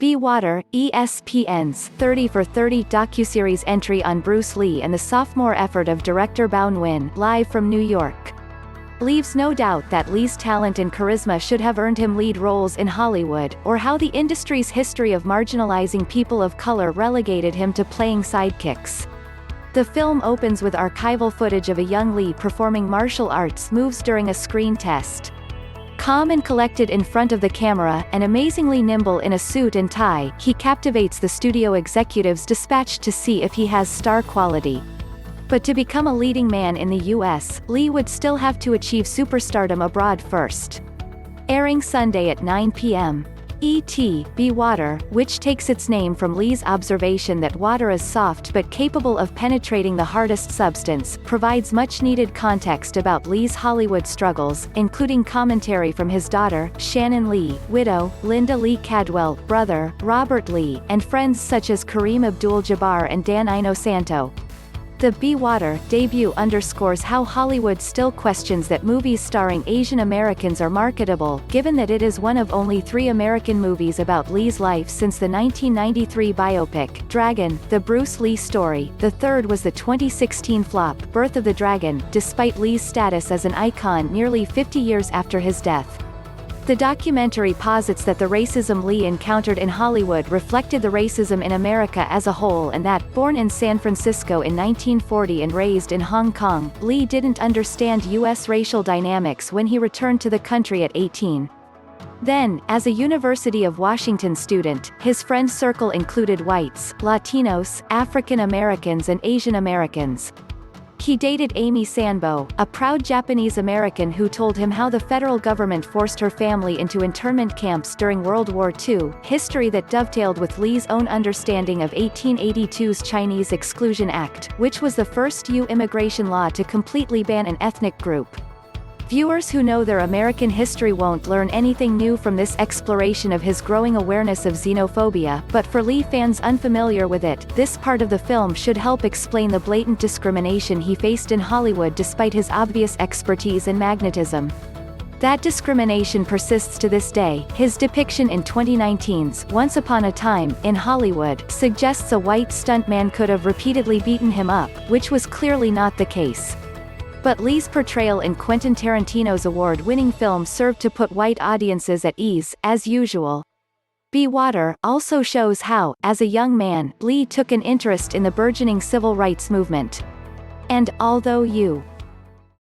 Be Water, ESPN's 30 for 30 docuseries entry on Bruce Lee and the sophomore effort of director Bao Nguyen, live from New York. Leaves no doubt that Lee's talent and charisma should have earned him lead roles in Hollywood, or how the industry's history of marginalizing people of color relegated him to playing sidekicks. The film opens with archival footage of a young Lee performing martial arts moves during a screen test. Calm and collected in front of the camera, and amazingly nimble in a suit and tie, he captivates the studio executives dispatched to see if he has star quality. But to become a leading man in the US, Lee would still have to achieve superstardom abroad first. Airing Sunday at 9 p.m. E.T. Be Water, which takes its name from Lee's observation that water is soft but capable of penetrating the hardest substance, provides much-needed context about Lee's Hollywood struggles, including commentary from his daughter, Shannon Lee, widow, Linda Lee Cadwell, brother, Robert Lee, and friends such as Kareem Abdul-Jabbar and Dan Inosanto. The Be Water debut underscores how Hollywood still questions that movies starring Asian Americans are marketable, given that it is one of only 3 American movies about Lee's life since the 1993 biopic, Dragon, the Bruce Lee story. The third was the 2016 flop, Birth of the Dragon, despite Lee's status as an icon nearly 50 years after his death. The documentary posits that the racism Lee encountered in Hollywood reflected the racism in America as a whole, and that, born in San Francisco in 1940 and raised in Hong Kong, Lee didn't understand U.S. racial dynamics when he returned to the country at 18. Then, as a University of Washington student, his friend circle included whites, Latinos, African Americans and Asian Americans. He dated Amy Sanbo, a proud Japanese American who told him how the federal government forced her family into internment camps during World War II, history that dovetailed with Lee's own understanding of 1882's Chinese Exclusion Act, which was the first U.S. immigration law to completely ban an ethnic group. Viewers who know their American history won't learn anything new from this exploration of his growing awareness of xenophobia, but for Lee fans unfamiliar with it, this part of the film should help explain the blatant discrimination he faced in Hollywood despite his obvious expertise and magnetism. That discrimination persists to this day. His depiction in 2019's Once Upon a Time in Hollywood suggests a white stuntman could have repeatedly beaten him up, which was clearly not the case. But Lee's portrayal in Quentin Tarantino's award-winning film served to put white audiences at ease, as usual. Be Water also shows how, as a young man, Lee took an interest in the burgeoning civil rights movement. And, although you